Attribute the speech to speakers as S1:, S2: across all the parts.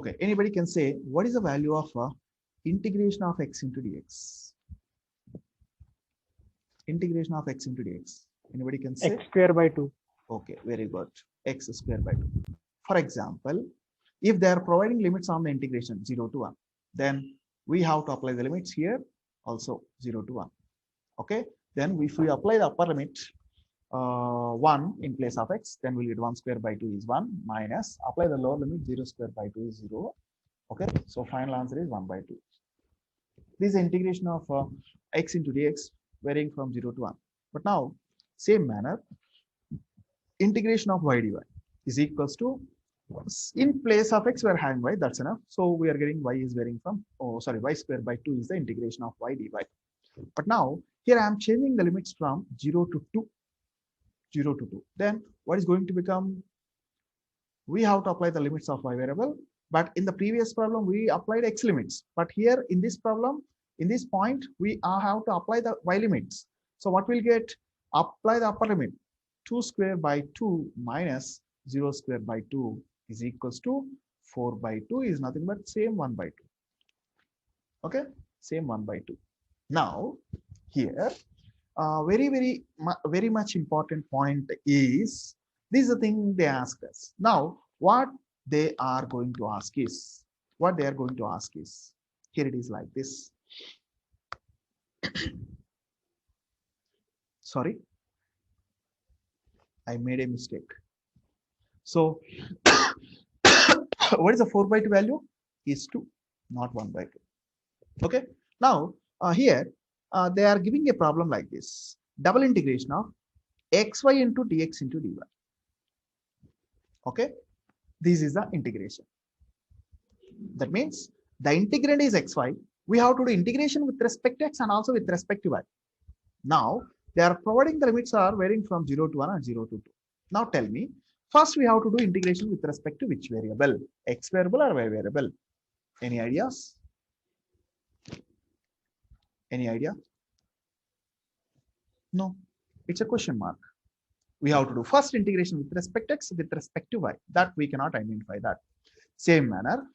S1: Okay, anybody can say what is the value of integration of x into dx? Integration of x into dx. Anybody can say?
S2: X square by 2.
S1: Okay, very good. X square by 2. For example, if they are providing limits on the integration 0 to 1, then we have to apply the limits here also 0 to 1. Okay, then if we apply the upper limit 1 in place of x, then we'll get 1 square by 2 is 1 minus apply the lower limit 0 square by 2 is 0. Okay, so final answer is 1 by 2. This is integration of x into dx varying from 0 to 1. But now, same manner, integration of y dy is equals to, in place of x we are having y, that's enough. So we are getting y is varying from, y square by 2 is the integration of y dy. But now here I am changing the limits from 0 to 2. 0 to 2. Then what is going to become? We have to apply the limits of y variable. But in the previous problem, we applied x limits. But here in this problem, in this point, we have to apply the y limits. So what we'll get? Apply the upper limit. 2 square by 2 minus 0 square by 2 is equals to 4 by 2 is nothing but same 1 by 2. Okay, same 1 by 2. Now, here, very much important point is, this is the thing they ask us. Now, what they are going to ask is, here it is like this. Sorry, I made a mistake. So, what is the 4 by 2 value? Is 2, not 1 by 2. Okay, now here they are giving a problem like this. Double integration of xy into dx into dy. Okay, this is the integration. That means the integrand is xy. We have to do integration with respect to x and also with respect to y. Now, they are providing the limits are varying from 0 to 1 and 0 to 2. Now, tell me, first we have to do integration with respect to which variable? X variable or y variable? Any ideas? Any idea? No, it's a question mark. We have to do first integration with respect to x, with respect to y. That we cannot identify that. Same manner,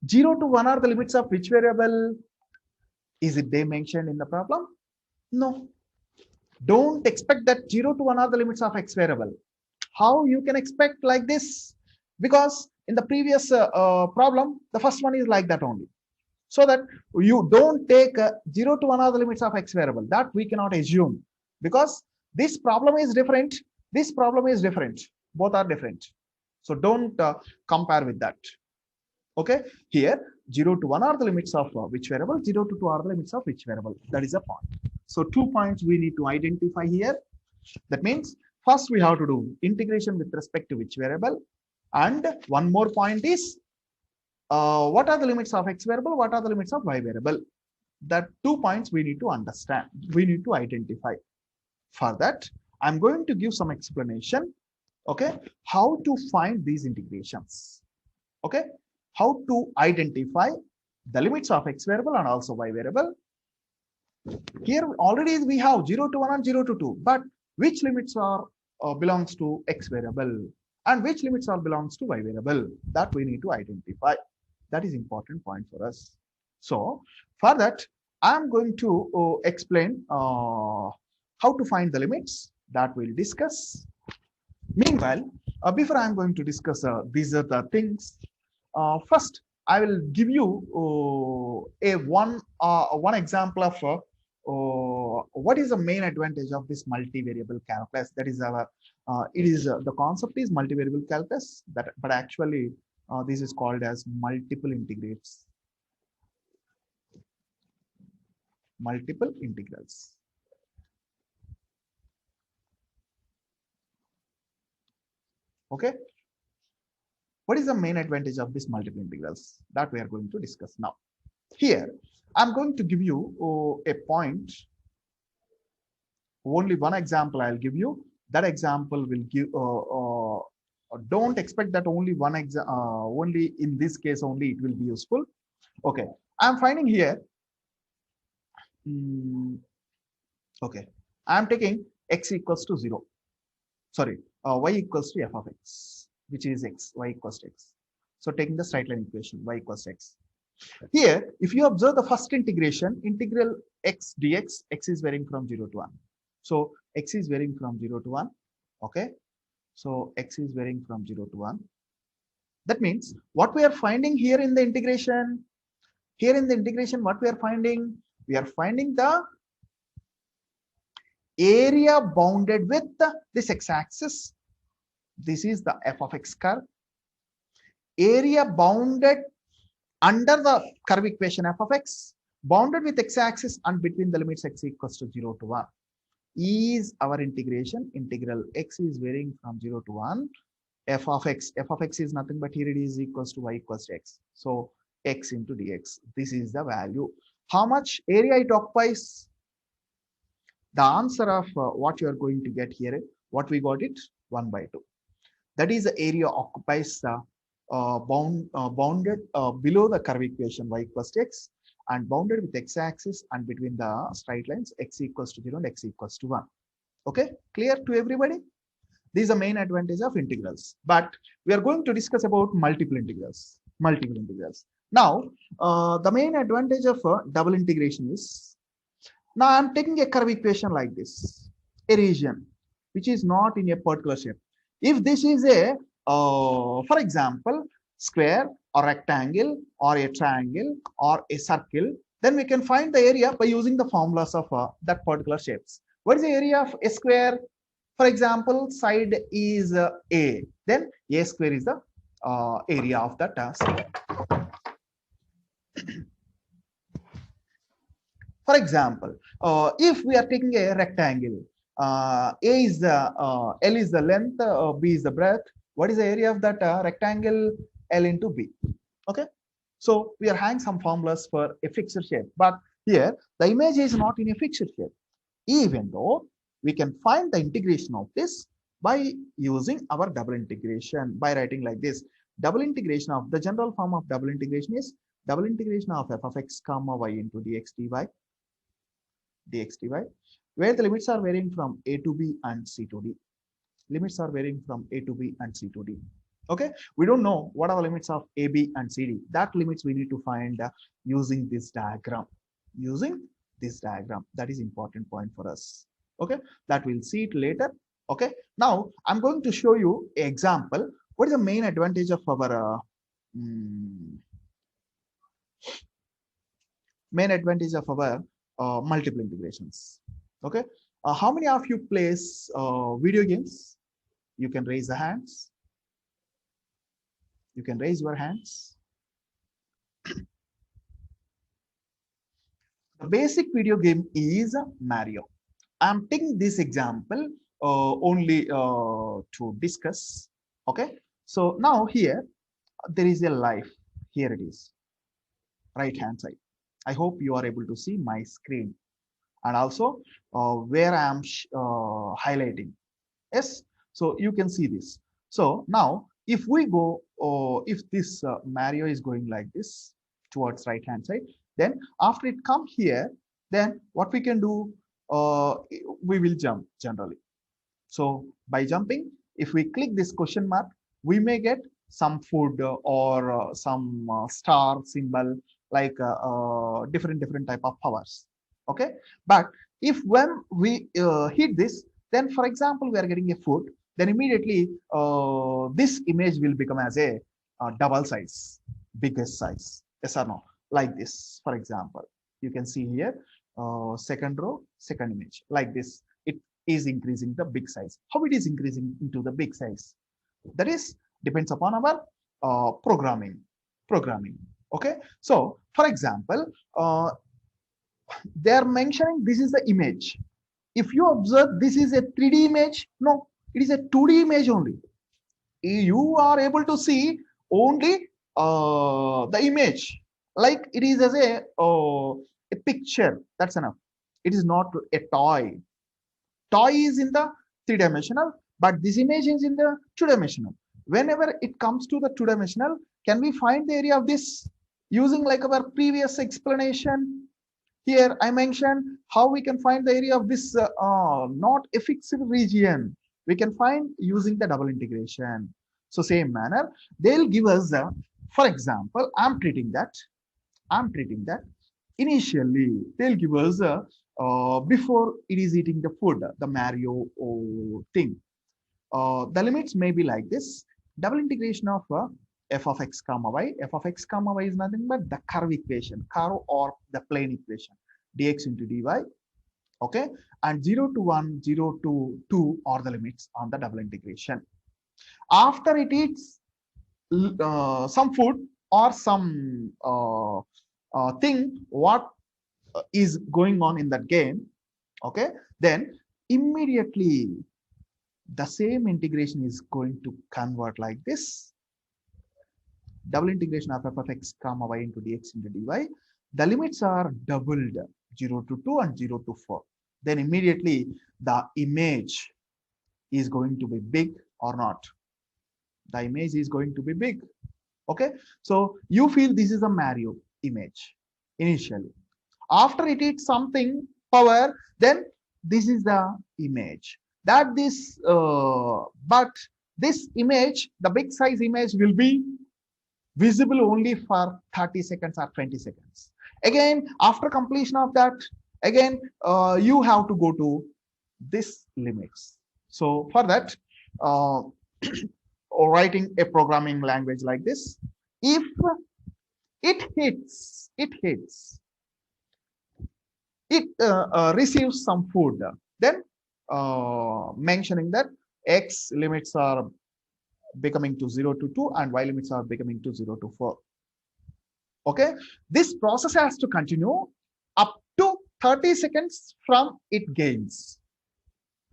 S1: 0 to 1 are the limits of which variable? Is it they mentioned in the problem? No. Don't expect that 0 to 1 are the limits of x variable. How you can expect like this? Because in the previous problem, the first one is like that only. So that you don't take 0 to 1 are the limits of x variable. That we cannot assume. Because this problem is different. This problem is different. Both are different. So don't compare with that. Okay. Here, 0 to 1 are the limits of which variable? 0 to 2 are the limits of which variable? That is a point. So 2 points we need to identify here. That means first we have to do integration with respect to which variable. And one more point is, what are the limits of x variable? What are the limits of y variable? That 2 points we need to understand. We need to identify. For that, I'm going to give some explanation. Okay, how to find these integrations. Okay, how to identify the limits of x variable and also y variable. Here already we have 0 to 1 and 0 to 2, but which limits are belongs to x variable and which limits are belongs to y variable? That we need to identify. That is important point for us. So for that, I'm going to explain how to find the limits that we'll discuss. Meanwhile, before I'm going to discuss these are the things, first I will give you one example of what is the main advantage of this multivariable calculus. That is our the concept is multivariable calculus, but actually this is called as multiple integrals. Multiple integrals. Okay. What is the main advantage of this multiple integrals? That we are going to discuss now. Here, I'm going to give you a point. Only one example I'll give you. That example will give. Don't expect that only one only in this case only it will be useful. Okay, I'm finding here. Okay, I'm taking x equals to 0. Sorry, y equals to f of x, which is x, y equals to x. So taking the straight line equation, y equals x. Here, if you observe the first integration, integral x dx, x is varying from 0 to 1. So x is varying from 0 to 1. Okay. So x is varying from 0 to 1. That means what we are finding here in the integration, what we are finding? We are finding the area bounded with this x-axis. This is the f of x curve. Area bounded under the curve equation f of x, bounded with x-axis and between the limits x equals to 0 to 1, is our integration. Integral x is varying from 0 to 1. F of x is nothing but here it is equals to y equals to x. So x into dx. This is the value. How much area it occupies? The answer of what you are going to get here, what we got it, 1 by 2. That is the area occupies the bounded below the curve equation y equals to x and bounded with x-axis and between the straight lines x equals to 0 and x equals to 1. Okay, clear to everybody? This is the main advantage of integrals. But we are going to discuss about multiple integrals. Now, the main advantage of double integration is, now I'm taking a curve equation like this, a region which is not in a particular shape. If this is a, for example, square or rectangle or a triangle or a circle, then we can find the area by using the formulas of that particular shapes. What is the area of a square? For example, side is a, then a square is the area of that square. For example, if we are taking a rectangle, A is the L is the length, B is the breadth. What is the area of that rectangle? L into B. Okay. So we are having some formulas for a fixed shape, but here the image is not in a fixed shape. Even though we can find the integration of this by using our double integration, by writing like this. Double integration of the general form of double integration is double integration of f of x comma y into dx dy, where the limits are varying from a to b and c to d. Limits are varying from a to b and c to d. Okay, we don't know what are the limits of a, b and c, d. That limits we need to find using this diagram. That is important point for us. Okay, that we'll see it later. Okay, now I'm going to show you an example. What is the main advantage of our multiple integrations? Okay, how many of you plays video games? You can raise the hands. You can raise your hands. The basic video game is Mario. I'm taking this example only to discuss. Okay, so now here there is a life. Here it is, right hand side. I hope you are able to see my screen and also where I am highlighting. Yes, so you can see this. So now if we go, if this Mario is going like this towards right hand side, then after it come here, then what we can do, we will jump generally. So by jumping, if we click this question mark, we may get some food or some star symbol, like different type of powers. Okay, but if when we hit this, then for example we are getting a food, then immediately this image will become as a double size, biggest size. Yes or no? Like this, for example, you can see here second row, second image, like this. It is increasing the big size. How it is increasing into the big size? That is depends upon our programming. Okay, so for example, they are mentioning this is the image. If you observe, this is a 3D image. No, it is a 2D image only. You are able to see only the image, like it is as a picture. That's enough. It is not a toy. Toy is in the 3-dimensional, but this image is in the 2-dimensional. Whenever it comes to the 2-dimensional, can we find the area of this using like our previous explanation? Here I mentioned how we can find the area of this not a fixed region. We can find using the double integration. So same manner, they'll give us, for example, I'm treating that initially they'll give us before it is eating the food, the Mario thing. The limits may be like this: double integration of f of x comma y. F of x comma y is nothing but the curve equation, curve or the plane equation, dx into dy. Okay, and 0 to 1, 0 to 2 are the limits on the double integration. After it eats some food or some thing, what is going on in that game, okay, then immediately the same integration is going to convert like this: double integration of f of x comma y into dx into dy. The limits are doubled, 0 to 2 and 0 to 4. Then immediately the image is going to be big or not. The image is going to be big. Okay, so you feel this is a Mario image initially. After it is something power, then this is the image. That this, but this image, the big size image, will be visible only for 30 seconds or 20 seconds. Again, after completion of that, again, you have to go to this limits. So for that, or writing a programming language like this, if it receives some food, then mentioning that x limits are becoming to 0 to 2 and y limits are becoming to 0 to 4. Okay, this process has to continue up to 30 seconds from it gains.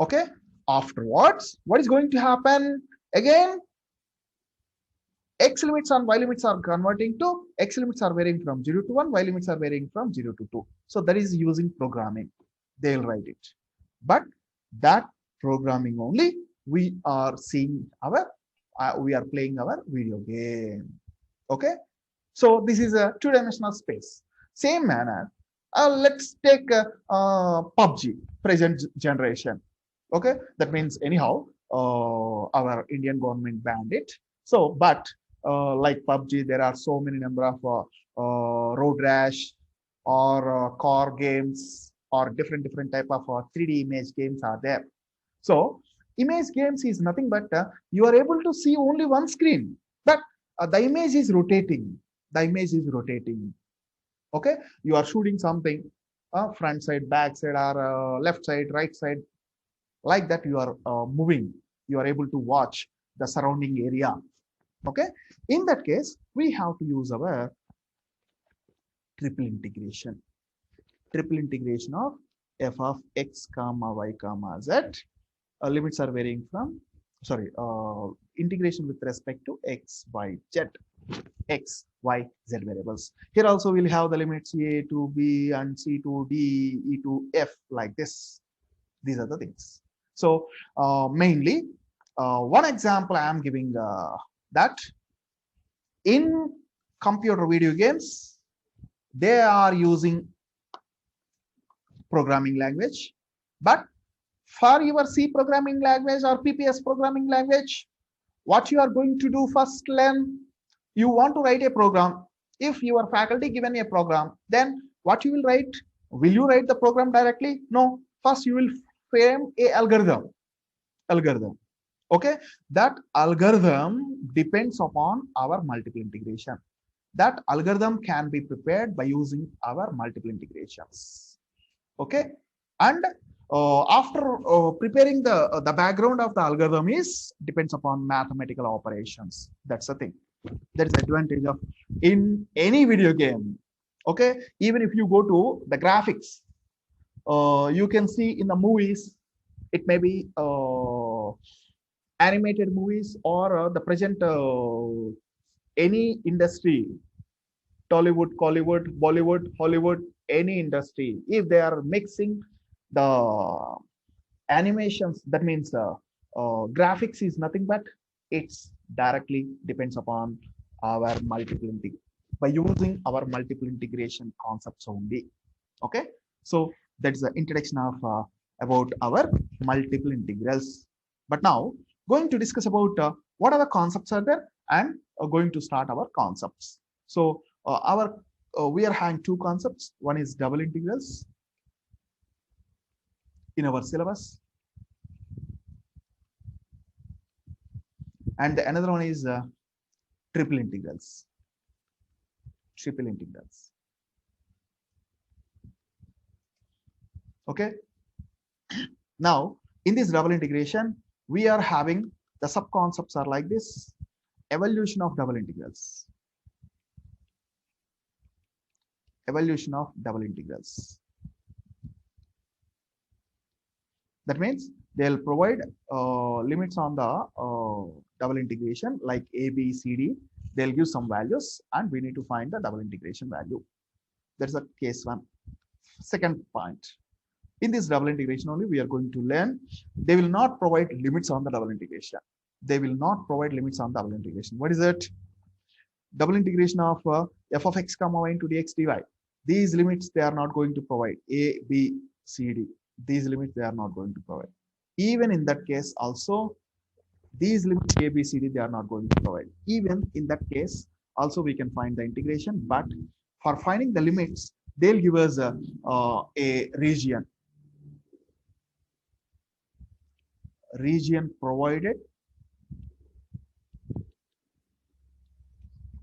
S1: Okay, afterwards, what is going to happen? Again, x limits and y limits are converting to, x limits are varying from 0 to 1, y limits are varying from 0 to 2. So that is using programming. They'll write it. But that programming only we are seeing our, we are playing our video game. Okay. So this is a two-dimensional space. Same manner, let's take PUBG, present generation. Okay. That means anyhow, our Indian government banned it. So, but like PUBG, there are so many number of road rash or car games or different type of 3D image games are there. So image games is nothing but you are able to see only one screen, but the image is rotating. The image is rotating. Okay, you are shooting something, front side, back side, or left side, right side, like that. You are moving. You are able to watch the surrounding area. Okay, in that case, we have to use our triple integration. Triple integration of f of x comma y comma z. Limits are varying from, sorry, integration with respect to x, y, z, x, y, z variables. Here also we'll have the limits a to b and c to d, e to f, like this. These are the things. So mainly, one example I am giving that in computer video games, they are using programming language, but for your C programming language or PPS programming language, what you are going to do first, learn, you want to write a program. If your faculty given a program, then what you will write? Will you write the program directly? No. First, you will frame a algorithm. Okay, that algorithm depends upon our multiple integration. That algorithm can be prepared by using our multiple integrations. Okay, and after preparing the background of the algorithm is depends upon mathematical operations. That's the thing. That is the advantage of in any video game. Okay, even if you go to the graphics, you can see in the movies, it may be animated movies or the present any industry, Tollywood, Collywood, Bollywood, Hollywood, any industry, if they are mixing the animations, that means graphics is nothing but it's directly depends upon our multiple integration, by using our multiple integration concepts only. Okay, so that is the introduction of about our multiple integrals. But now going to discuss about What are the concepts are there? And going to start our concepts. So we are having two concepts. One is double integrals in our syllabus, and another one is triple integrals. Triple integrals. Okay. Now, in this double integration, we are having the sub concepts are like this: evolution of double integrals. Evolution of double integrals. That means they'll provide limits on the double integration like a, b, c, d. They'll give some values and we need to find the double integration value. That's a case one. Second point. In this double integration only, we are going to learn they will not provide limits on the double integration. They will not provide limits on double integration. What is it? Double integration of f of x comma y into dx dy. These limits they are not going to provide. A, b, c, d. These limits they are not going to provide. Even in that case also, these limits a, b, c, d they are not going to provide. Even in that case also we can find the integration, but for finding the limits, they'll give us a region. Region provided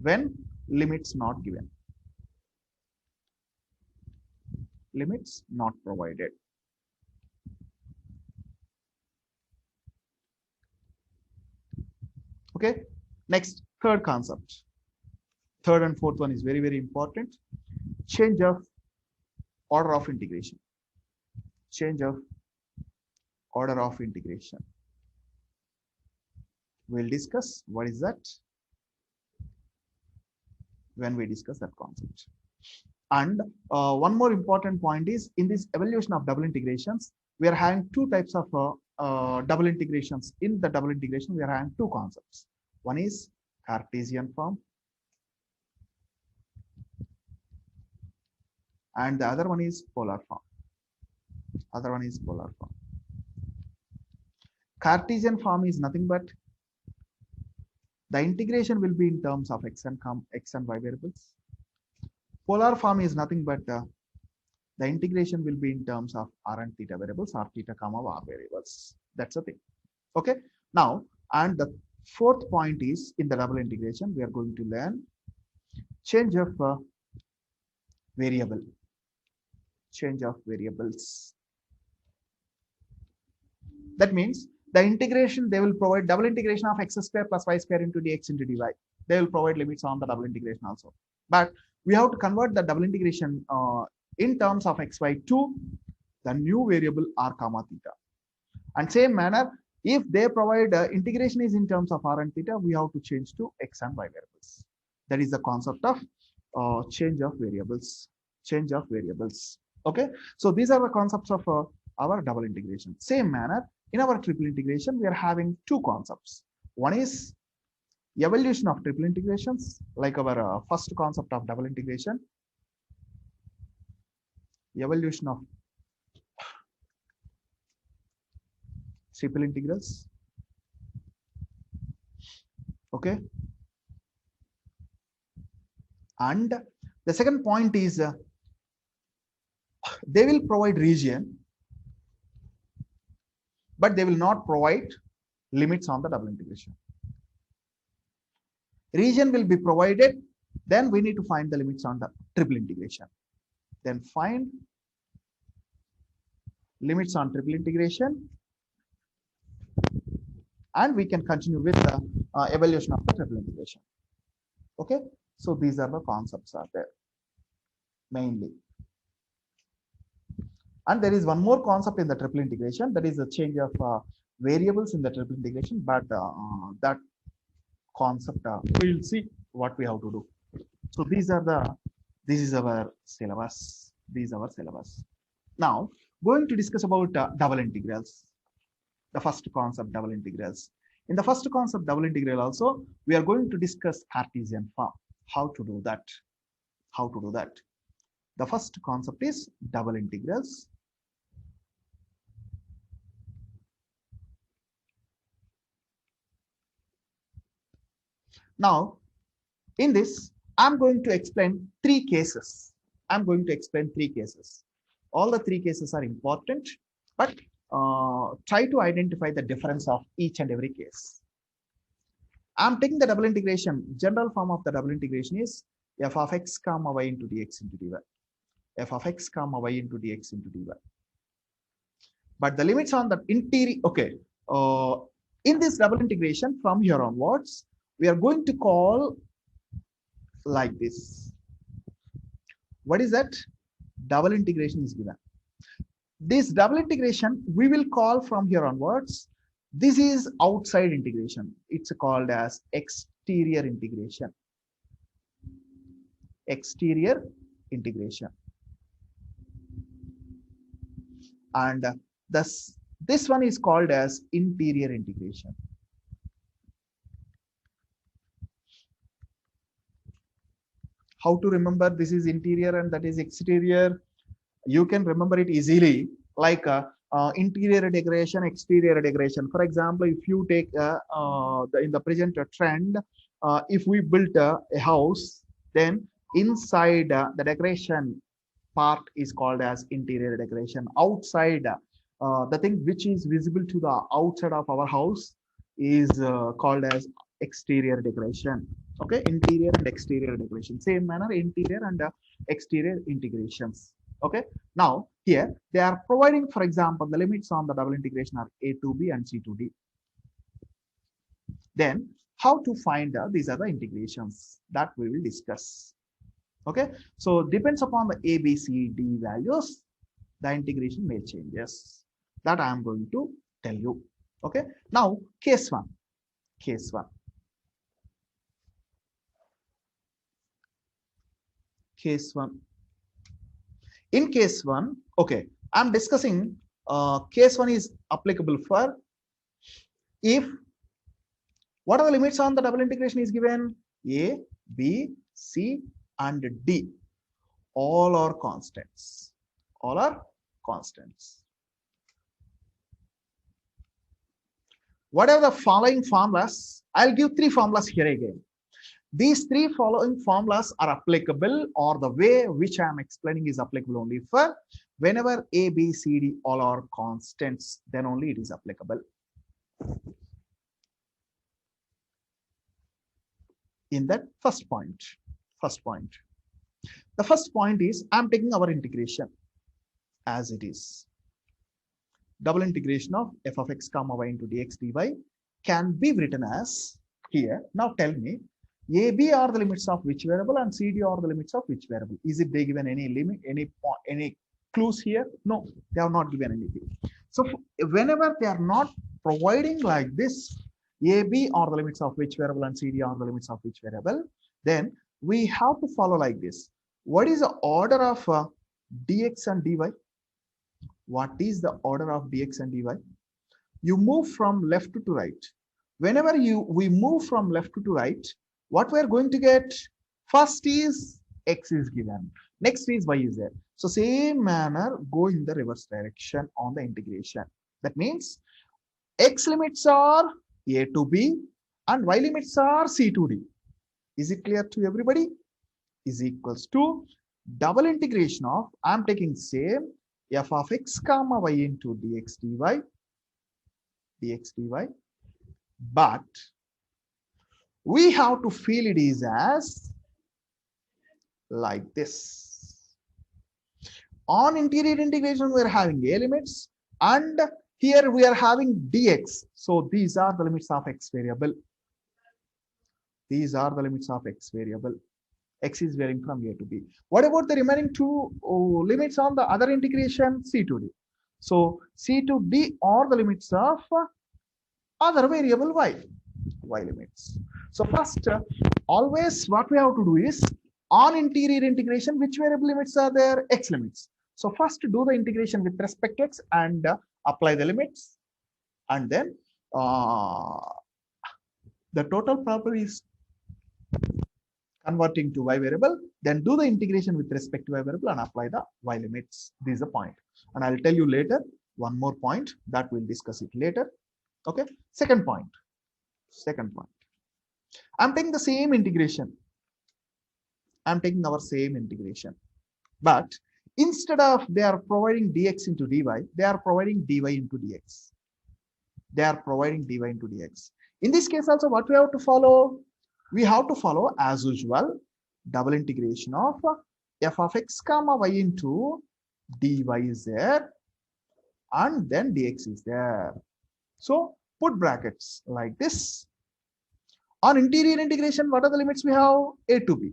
S1: when limits not given. Limits not provided. Okay. Next, third concept. Third and fourth one is very, very important. Change of order of integration. Change of order of integration. We'll discuss what is that when we discuss that concept. And one more important point is in this evaluation of double integrations, we are having two types of double integrations. In the double integration, we are having two concepts. One is Cartesian form and the other one is polar form. Other one is polar form. Cartesian form is nothing but the integration will be in terms of x and y variables. Polar form is nothing but the integration will be in terms of r and theta variables, r theta comma r variables. That's the thing. Okay. Now, and the fourth point is in the double integration, we are going to learn change of variable. Change of variables. That means the integration, they will provide double integration of x square plus y square into dx into dy. They will provide limits on the double integration also. But we have to convert the double integration in terms of xy to the new variable r comma theta. And same manner, if they provide integration is in terms of r and theta, we have to change to x and y variables. That is the concept of change of variables. Change of variables. Okay. So these are the concepts of our double integration. Same manner, in our triple integration, we are having two concepts. One is evolution of triple integrations, like our first concept of double integration. Evolution of triple integrals. Okay. And the second point is they will provide region, but they will not provide limits on the double integration. Region will be provided, then we need to find the limits on the triple integration. Then find limits on triple integration, and we can continue with the evaluation of the triple integration. Okay, so these are the concepts are there mainly. And there is one more concept in the triple integration, that is the change of variables in the triple integration, but that concept we'll see what we have to do. So this is our syllabus. This is our syllabus. Now going to discuss about double integrals. The first concept, double integrals. In the first concept, double integral also, we are going to discuss Cartesian form. How to do that? How to do that? The first concept is double integrals. Now, in this, I'm going to explain three cases. I'm going to explain three cases. All the three cases are important, but try to identify the difference of each and every case. I'm taking the double integration. General form of the double integration is f of x comma y into dx into dy. F of x comma y into dx into dy. But the limits on the interior, okay. In this double integration from here onwards, we are going to call like this. What is that? Double integration is given. This double integration we will call from here onwards. This is outside integration. It's called as exterior integration. Exterior integration. And this one is called as interior integration. How to remember this is interior and that is exterior? You can remember it easily, like interior integration, exterior integration. For example, if you take in the present trend, if we built a house, then inside the decoration part is called as interior decoration. Outside, the thing which is visible to the outside of our house is called as exterior decoration. Okay, interior and exterior decoration. Same manner, interior and exterior integrations. Okay, now here they are providing, for example, the limits on the double integration are a to b and c to d. Then how to find these are the integrations that we will discuss. Okay, so depends upon the a, b, c, d values, the integration may changes. That I am going to tell you. Okay, now case one. Case one. Case one. In case one, okay, I'm discussing case one is applicable for if what are the limits on the double integration is given? A, B, C, and D. All are constants. All are constants. What are the following formulas? I'll give three formulas here again. These three following formulas are applicable, or the way which I am explaining is applicable only for whenever A, B, C, D all are constants, then only it is applicable. In that first point, the first point is I'm taking our integration as it is. Double integration of f of x comma y into dx dy can be written as here. Now tell me, a, B are the limits of which variable and C, D are the limits of which variable? Is it they given any limit, any clues here? No, they have not given anything. So whenever they are not providing like this, A, B are the limits of which variable and C, D are the limits of which variable, then we have to follow like this. What is the order of dx and dy? What is the order of dx and dy? You move from left to right. Whenever we move from left to right, what we are going to get? First is x is given, next is y is there. So same manner, go in the reverse direction on the integration. That means x limits are a to b and y limits are c to d. Is it clear to everybody? Is equals to double integration of, I am taking same f of x comma y into dx dy, but we have to feel it is as like this. On interior integration, we are having a limits, and here we are having dx. So these are the limits of x variable. These are the limits of x variable. X is varying from a to b. What about the remaining two limits on the other integration? C to d. So C to D are the limits of other variable y limits. So first, always what we have to do is on interior integration, which variable limits are there? X limits. So first do the integration with respect to x and apply the limits, and then the total problem is converting to y variable, then do the integration with respect to y variable and apply the y limits. This is the point, and I'll tell you later one more point that we'll discuss it later. Okay, second point. I'm taking the same integration. I'm taking our same integration. But instead of they are providing dx into dy, they are providing dy into dx. They are providing dy into dx. In this case also, what we have to follow? We have to follow as usual, double integration of f of x comma y into dy is there, and then dx is there. So put brackets like this. On interior integration, what are the limits we have? A to b.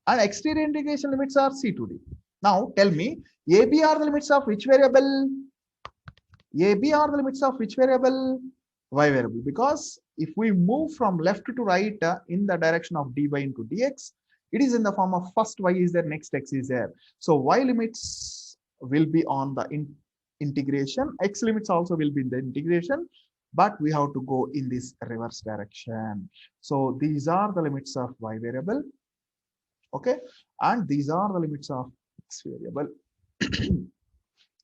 S1: And exterior integration limits are c to d. Now tell me, AB are the limits of which variable? AB are the limits of which variable? Y variable. Because if we move from left to right in the direction of dy into dx, it is in the form of first y is there, next x is there. So y limits will be on the integration. X limits also will be in the integration, but we have to go in this reverse direction. So these are the limits of y variable. Okay, and these are the limits of x variable.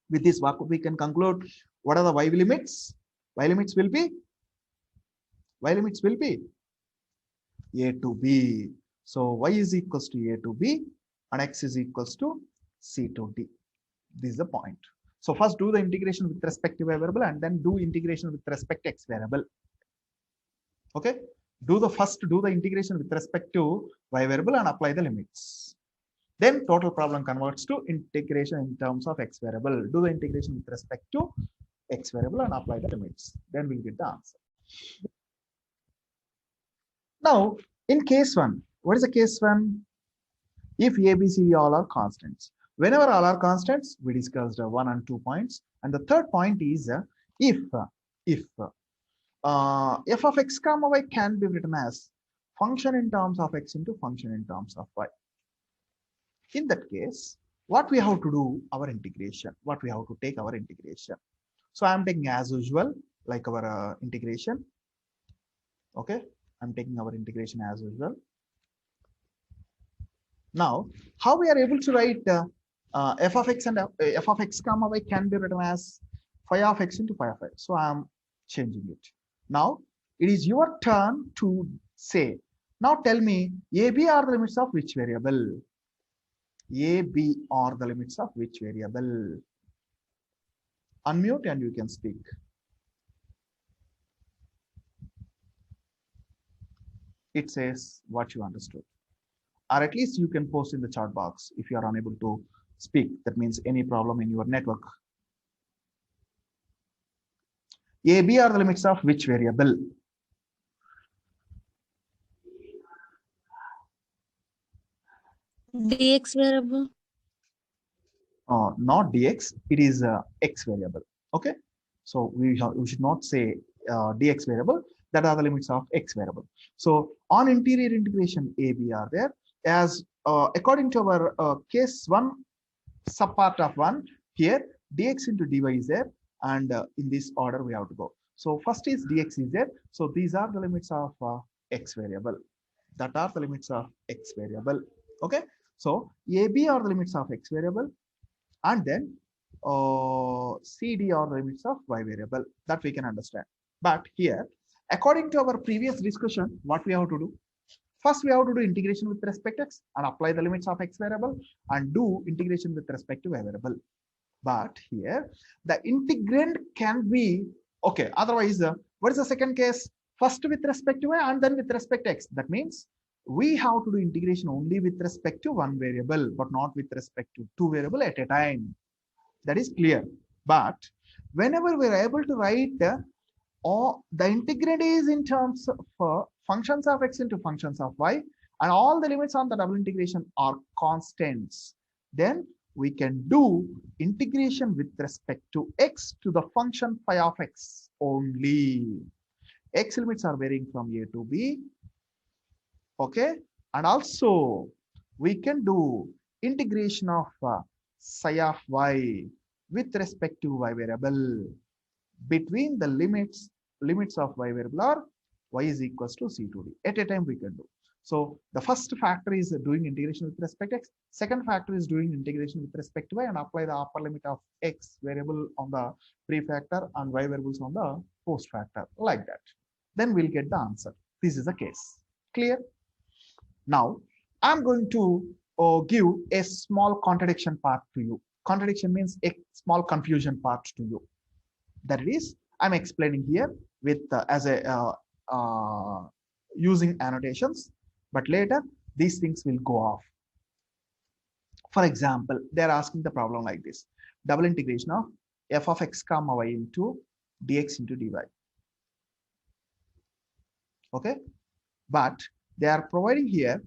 S1: With this, what we can conclude, what are the y limits? Y limits will be a to b. So y is equals to a to b and x is equals to c to d. This is the point. So first do the integration with respect to y variable and then do integration with respect to x variable. Okay, do the integration with respect to y variable and apply the limits. Then total problem converts to integration in terms of x variable. Do the integration with respect to x variable and apply the limits. Then we'll get the answer. Now, in case 1, what is the case 1? If A, B, C, D all are constants. Whenever all are constants, we discussed 1 and 2 points. And the third point is if f of x comma y can be written as function in terms of x into function in terms of y. In that case, what we have to do, our integration, what we have to take our integration. So I'm taking as usual, like our integration. Okay, I'm taking our integration as usual. Now, how we are able to write f of x and f of x comma y can be written as phi of x into phi of y. So I'm changing it. Now, it is your turn to say, now tell me, AB are the limits of which variable? AB are the limits of which variable? Unmute and you can speak. It says what you understood. Or at least you can post in the chat box if you are unable to speak. That means any problem in your network. AB are the limits of which variable?
S2: dx variable.
S1: Not dx, it is x variable. Okay, so we should not say dx variable. That are the limits of x variable. So on interior integration, AB are there. As according to our case 1, subpart of 1, here dx into dy is there, and in this order we have to go. So first is dx is there. So these are the limits of x variable. That are the limits of x variable. Okay, so AB are the limits of x variable, and then CD are the limits of y variable. That we can understand. But here, according to our previous discussion, what we have to do? First, we have to do integration with respect to x and apply the limits of x variable and do integration with respect to y variable. But here, the integrand can be, okay, otherwise, what is the second case? First with respect to y and then with respect to x. That means we have to do integration only with respect to one variable, but not with respect to two variables at a time. That is clear. But whenever we are able to write or the integrand is in terms of functions of x into functions of y, and all the limits on the double integration are constants, then we can do integration with respect to x to the function phi of x only. X limits are varying from a to b. Okay, and also we can do integration of psi of y with respect to y variable between the limits of y variable are y is equals to c to d. At a time we can do. So the first factor is doing integration with respect to x. Second factor is doing integration with respect to y and apply the upper limit of x variable on the pre-factor and y variables on the post factor, like that. Then we'll get the answer. This is the case. Clear? Now, I'm going to give a small contradiction part to you. Contradiction means a small confusion part to you. That is, I'm explaining here with as a using annotations, but later these things will go off. For example, they're asking the problem like this: double integration of f of x comma y into dx into dy. Okay, but they are providing here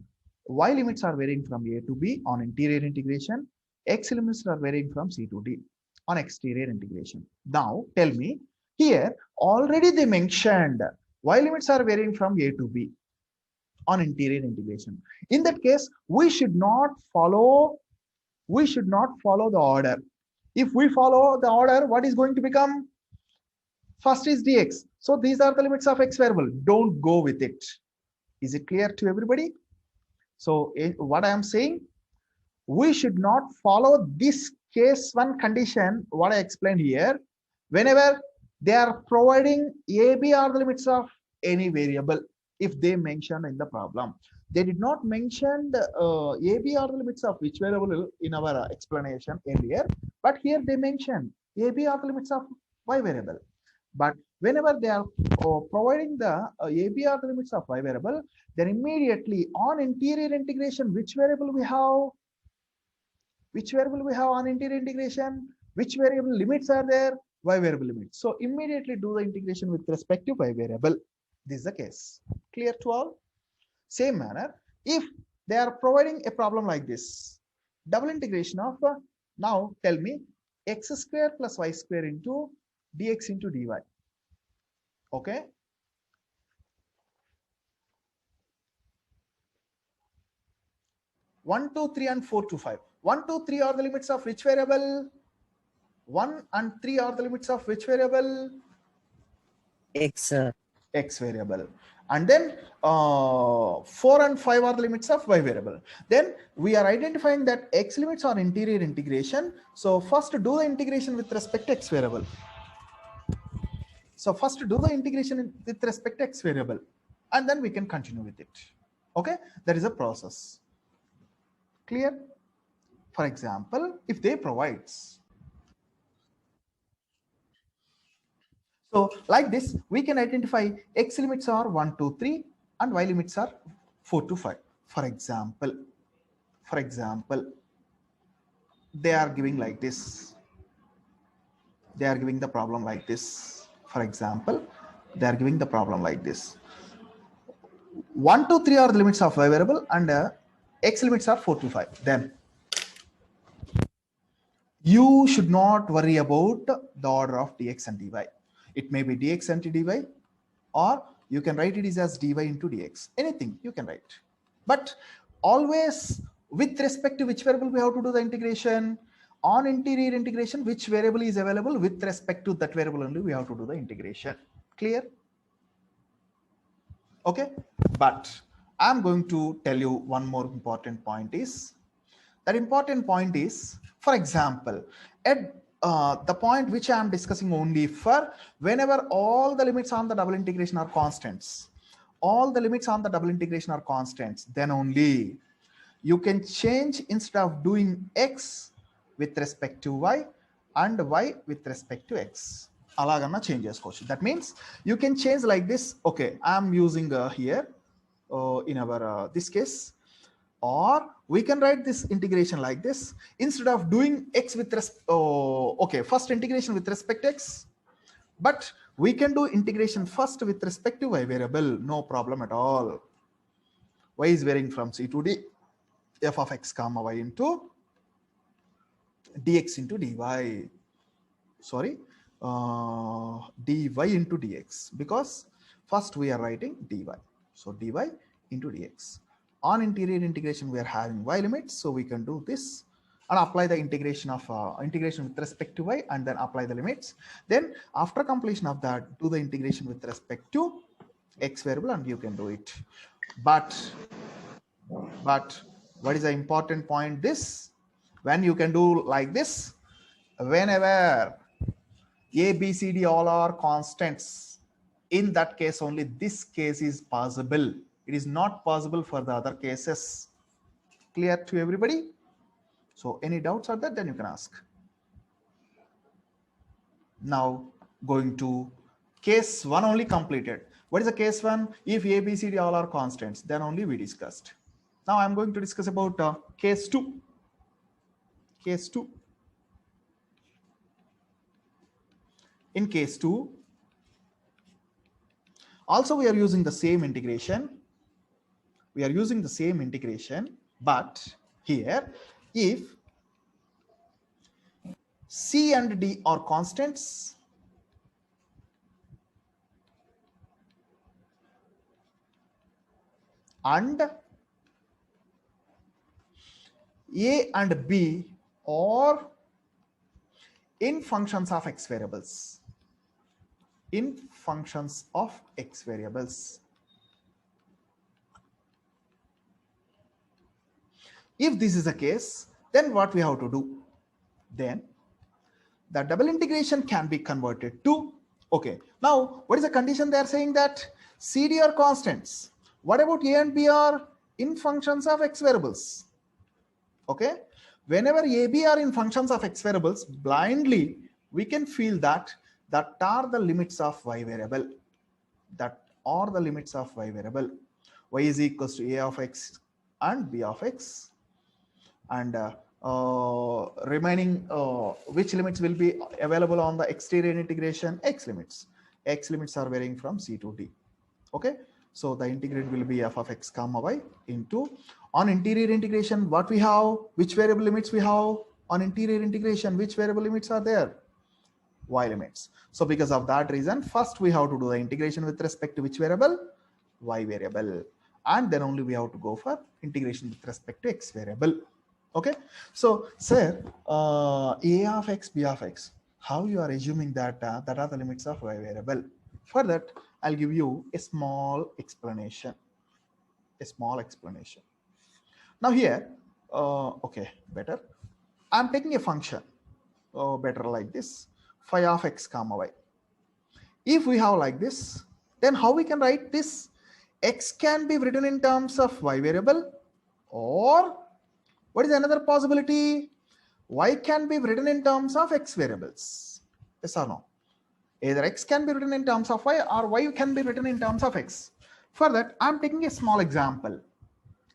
S1: y limits are varying from a to b on interior integration, x limits are varying from c to d on exterior integration. Now tell me, here already they mentioned y limits are varying from a to b on interior integration. In that case, we should not follow the order. If we follow the order, what is going to become? First is dx. So these are the limits of x variable. Don't go with it. Is it clear to everybody? So what I am saying, we should not follow this case one condition, what I explained here. Whenever they are providing a, b are the limits of any variable, if they mention in the problem. They did not mention the a, b are the limits of which variable in our explanation earlier, but here they mention a, b are the limits of y variable. But whenever they are providing the a, b are the limits of y variable, then immediately on interior integration, which variable we have? Which variable we have on interior integration? Which variable limits are there? Y variable limits. So immediately do the integration with respect to y variable. This is the case. Clear to all? Same manner, if they are providing a problem like this, double integration of now tell me x square plus y square into dx into dy. Okay. One, two, three, and 4 to 5. 1, 2, 3 are the limits of which variable? 1 and 3 are the limits of which variable?
S2: X.
S1: X variable. And then 4 and 5 are the limits of y variable. Then we are identifying that x limits are interior integration. So first do the integration with respect to x variable. So first do the integration with respect to x variable, and then we can continue with it. Okay, that is a process. Clear? For example, if they provides, so like this, we can identify x limits are 1, 2, 3, and y limits are 4 to 5. For example, they are giving like this. They are giving the problem like this. For example, they are giving the problem like this. 1, 2, 3 are the limits of y variable, and x limits are 4 to 5. Then you should not worry about the order of dx and dy. It may be dx and dy, or you can write it as dy into dx. Anything you can write. But always with respect to which variable we have to do the integration. On interior integration, which variable is available, with respect to that variable only we have to do the integration. Clear? Okay, but I'm going to tell you one more important point is, that important point is, for example, at the point which I am discussing only for whenever all the limits on the double integration are constants, all the limits on the double integration are constants, then only you can change, instead of doing x with respect to y and y with respect to x. Alagana changes question. That means you can change like this. Okay, I am using here in our this case, or we can write this integration like this. Instead of doing x with okay, first integration with respect to x, but we can do integration first with respect to y variable, no problem at all. Y is varying from c to d, f of x comma y into dx into dy. Sorry, dy into dx, because first we are writing dy. So dy into dx. On interior integration, we are having y limits, so we can do this and apply the integration of integration with respect to y, and then apply the limits. Then after completion of that, do the integration with respect to x variable, and you can do it. But what is the important point? This, when you can do like this, whenever a, b, c, d all are constants, in that case only this case is possible. It is not possible for the other cases. Clear to everybody? So any doubts are there, then you can ask. Now going to case 1 only completed. What is the case 1? If A, B, C, D all are constants, then only we discussed. Now I'm going to discuss about case 2. Case 2. In case 2, also we are using the same integration. We are using the same integration, but here if C and D are constants, and A and B are in functions of x variables. In functions of x variables. If this is the case, then what we have to do? Then the double integration can be converted to, okay, now what is the condition? They are saying that CD are constants. What about A and B are in functions of x variables? Okay, whenever A, B are in functions of x variables, blindly we can feel that are the limits of y variable. That are the limits of y variable. Y is equals to A of x and B of x, and remaining which limits will be available on the exterior integration? X limits. X limits are varying from C to D. Okay, so the integrand will be f of x comma y into, on interior integration what we have, which variable limits we have on interior integration, which variable limits are there? Y limits. So because of that reason, first we have to do the integration with respect to which variable? Y variable, and then only we have to go for integration with respect to x variable. Okay, so sir, A of x, B of x, how you are assuming that that are the limits of y variable? For that, I'll give you a small explanation. Now here, okay, better. I'm taking a function, better like this, phi of x comma y. If we have like this, then how we can write this? X can be written in terms of y variable, or what is another possibility? Y can be written in terms of x variables. Yes or no? Either x can be written in terms of y, or y can be written in terms of x. For that, I'm taking a small example.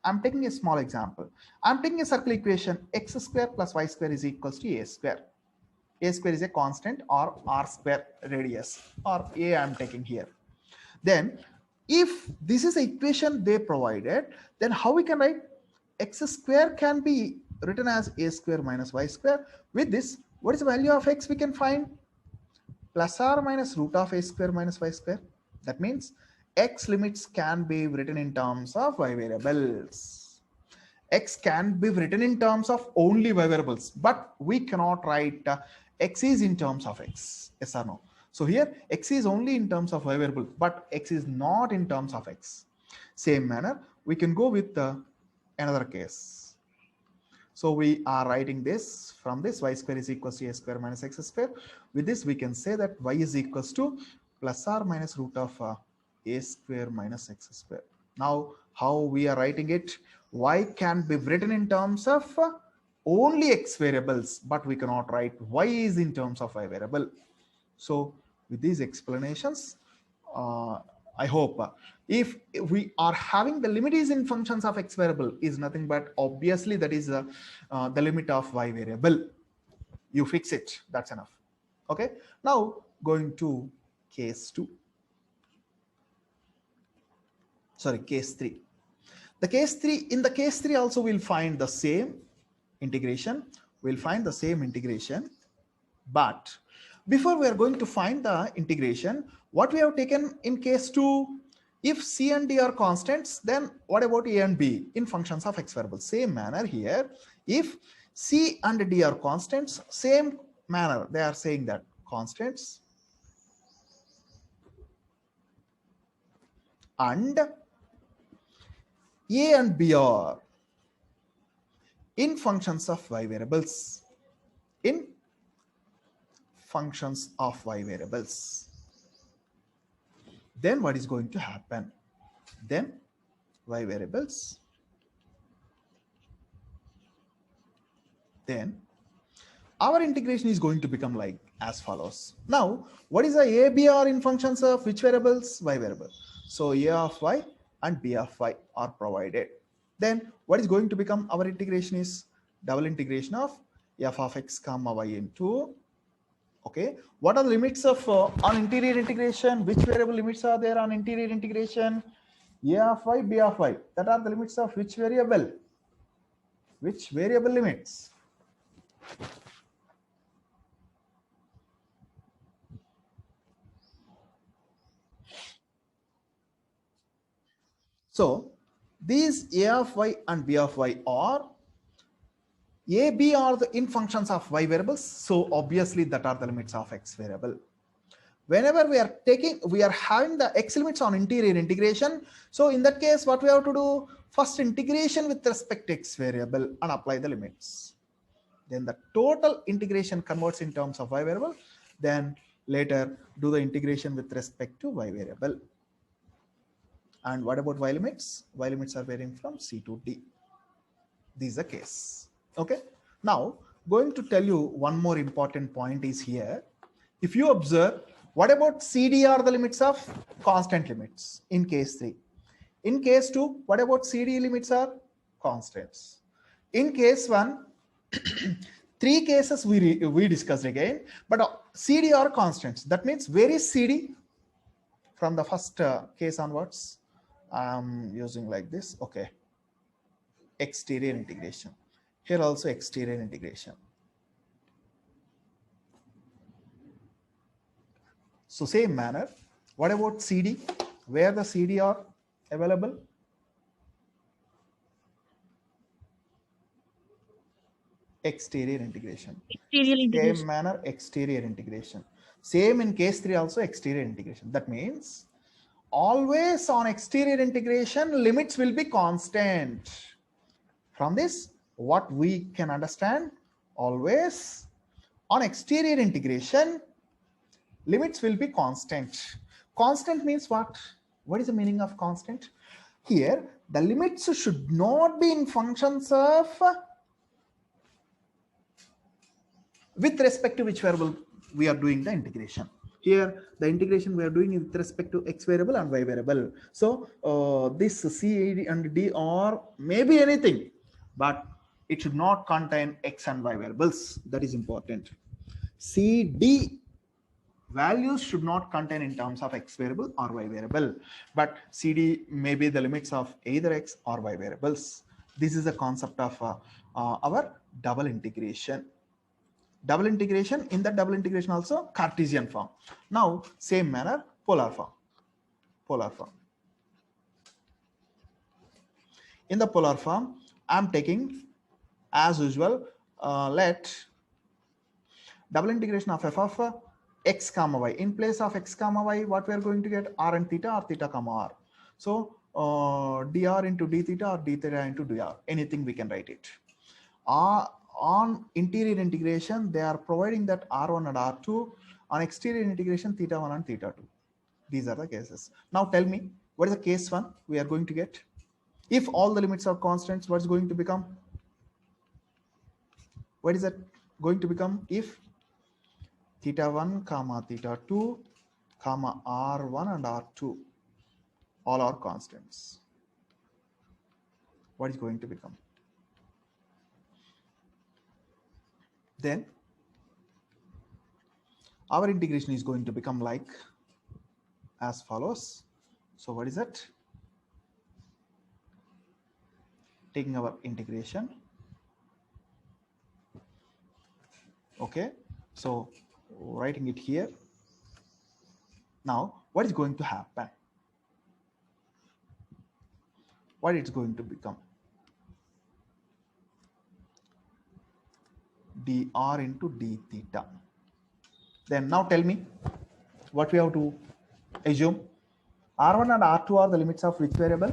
S1: I'm taking a circle equation, x square plus y square is equals to a square. A square is a constant, or r square radius, or a I'm taking here. Then if this is the equation they provided, then how we can write? X square can be written as a square minus y square. With this, what is the value of x we can find? Plus or minus root of a square minus y square. That means x limits can be written in terms of y variables. X can be written in terms of only y variables, but we cannot write x is in terms of x. Yes or no? So here x is only in terms of y variable, but x is not in terms of x. Same manner, we can go with another case. So we are writing this from this, y square is equals to a square minus x square. With this, we can say that y is equals to plus or minus root of a square minus x square. Now, how we are writing it? Y can be written in terms of only x variables, but we cannot write y is in terms of y variable. So with these explanations, I hope if we are having the limit is in functions of x variable is nothing but obviously that is the limit of y variable. You fix it, that's enough. Okay, now going to case 2. Sorry, case 3. The case 3, in the case 3 also we'll find the same integration. But before we are going to find the integration, what we have taken in case 2, if C and D are constants, then what about A and B in functions of x variables? Same manner here, if C and D are constants, same manner they are saying that constants, and A and B are in functions of y variables. In functions of y variables, then what is going to happen? Then y variables. Then our integration is going to become like as follows. Now, what is the a, b, r in functions of which variables? Y variable. So a of y and b of y are provided. Then what is going to become our integration is double integration of f of x comma y into, okay, what are the limits of on interior integration? Which variable limits are there on interior integration? A of y, b of y. That are the limits of which variable? Which variable limits? So these a of y and b of y are a, b are the in functions of y variables. So obviously that are the limits of x variable. Whenever we are having the x limits on interior integration. So in that case, what we have to do? First integration with respect to x variable and apply the limits. Then the total integration converts in terms of y variable. Then later do the integration with respect to y variable. And what about y limits? Y limits are varying from c to d. This is the case. Okay. Now going to tell you one more important point is here. If you observe, what about CD are the limits of constant limits in case 3. In case 2, what about CD limits are constants. In case 1, 3 cases we discussed again, but CD are constants. That means where is CD? From the first case onwards, I'm using like this. Okay. Exterior integration. Here also exterior integration. So same manner, what about CD? Where the CD are available? Exterior integration. Same manner, exterior integration. Same in case 3 also, exterior integration. That means always on exterior integration, limits will be constant. From this, what we can understand, always on exterior integration, limits will be constant. Constant means what? What is the meaning of constant? Here, the limits should not be in functions of with respect to which variable we are doing the integration. Here, the integration we are doing with respect to x variable and y variable. So this C and D are maybe anything, but it should not contain x and y variables. That is important. C, D values should not contain in terms of x variable or y variable, but CD may be the limits of either x or y variables. This is the concept of our double integration. Double integration, in that double integration also Cartesian form. Now same manner, polar form. Polar form. In the polar form, I'm taking as usual, let double integration of f of x comma y. In place of x comma y, what we are going to get? R and theta or theta comma r. So dr into d theta or d theta into dr. Anything we can write it. On interior integration, they are providing that r1 and r2. On exterior integration, theta 1 and theta 2. These are the cases. Now tell me, what is the case 1 we are going to get? If all the limits are constants, what is going to become? What is that going to become if theta 1 comma theta 2 comma r1 and r2 all are constants? What is going to become? Then our integration is going to become like as follows. So what is that? Taking our integration. Okay, so writing it here. Now what is going to happen? What it's going to become? dr into d theta. Then now tell me what we have to assume. R1 and R2 are the limits of which variable?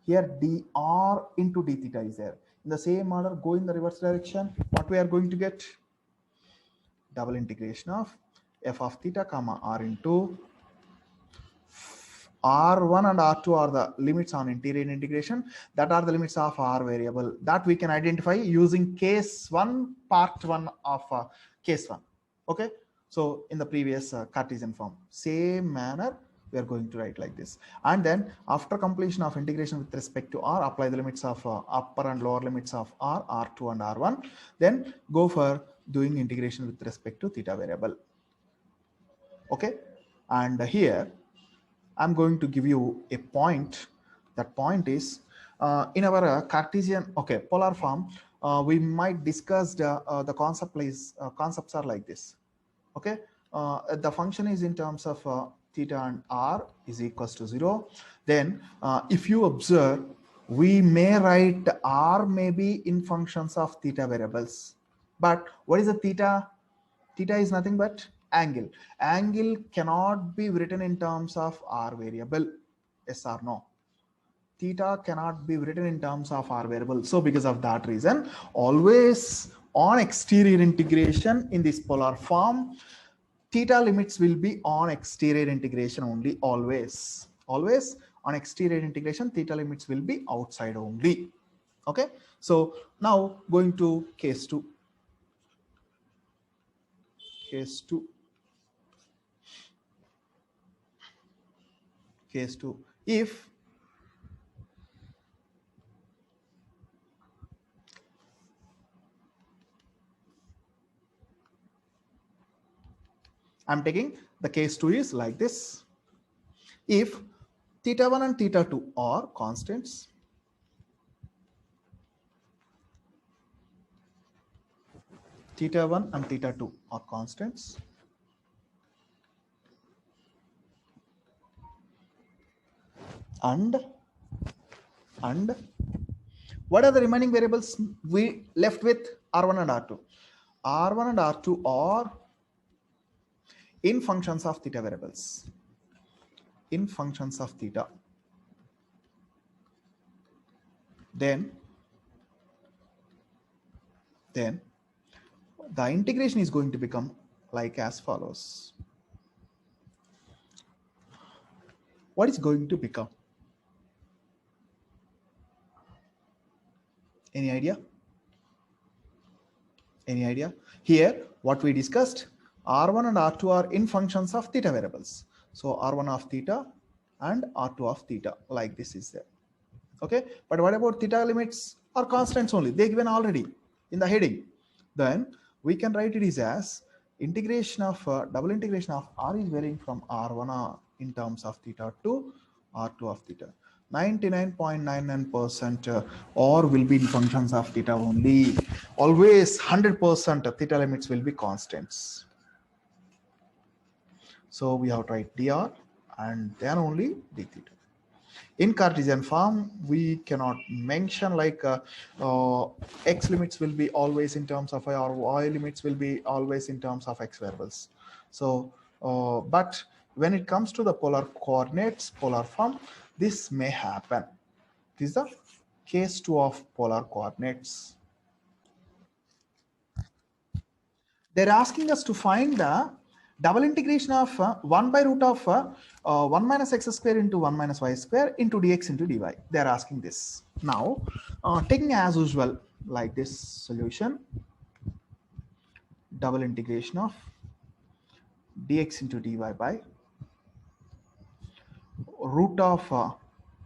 S1: Here dr into d theta is there. In the same order, go in the reverse direction. What we are going to get? Double integration of f of theta comma r into R1 and R2 are the limits on interior integration. That are the limits of R variable that we can identify using case 1, part 1 of case 1. Okay. So in the previous Cartesian form, same manner, we are going to write like this. And then after completion of integration with respect to R, apply the limits of upper and lower limits of R, R2 and R1. Then go for doing integration with respect to theta variable. Okay. And here I'm going to give you a point. That point is in our Cartesian, okay, polar form, we might discuss the concepts are like this. Okay, the function is in terms of theta and r is equals to 0. Then if you observe, we may write r maybe in functions of theta variables. But what is the theta? Theta is nothing but angle. Angle cannot be written in terms of r variable. Yes or no? Theta cannot be written in terms of r variable. So because of that reason, always on exterior integration in this polar form, theta limits will be on exterior integration only. Always on exterior integration, theta limits will be outside only. Okay. So now going to case 2. Case 2. Case 2. If I'm taking the case 2 is like this. If theta 1 and theta 2 are constants, theta 1 and theta 2 are constants, and what are the remaining variables we left with? R1 and R2. R1 and R2 are in functions of theta variables, in functions of theta. Then the integration is going to become like as follows. What is going to become? Any idea? Any idea? Here, what we discussed, R1 and R2 are in functions of theta variables. So R1 of theta and R2 of theta, like this is there. Okay. But what about theta limits are constants only? They given already in the heading. Then we can write it is as integration of double integration of R is varying from R1 in terms of theta to R2 of theta. 99.99% or will be in functions of theta only. Always 100% theta limits will be constants. So we have to write dr and then only d theta. In Cartesian form, we cannot mention like x limits will be always in terms of or y limits will be always in terms of x variables. So, but when it comes to the polar coordinates, polar form, this may happen. This is the case 2 of polar coordinates. They're asking us to find the double integration of 1 by root of 1 minus x square into 1 minus y square into dx into dy. They are asking this. Now, taking as usual like this solution, double integration of dx into dy by root of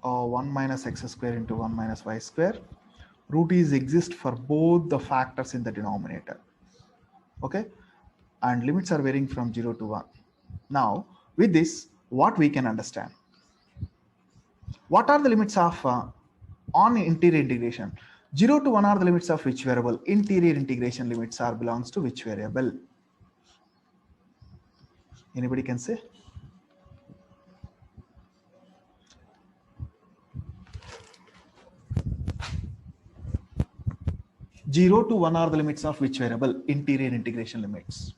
S1: 1 minus x square into 1 minus y square. Root is exist for both the factors in the denominator. Okay. And limits are varying from 0 to 1. Now, with this, what we can understand? What are the limits of on interior integration? 0 to 1 are the limits of which variable? Interior integration limits are belongs to which variable? Anybody can say? Zero to 1 are the limits of which variable? Interior integration limits.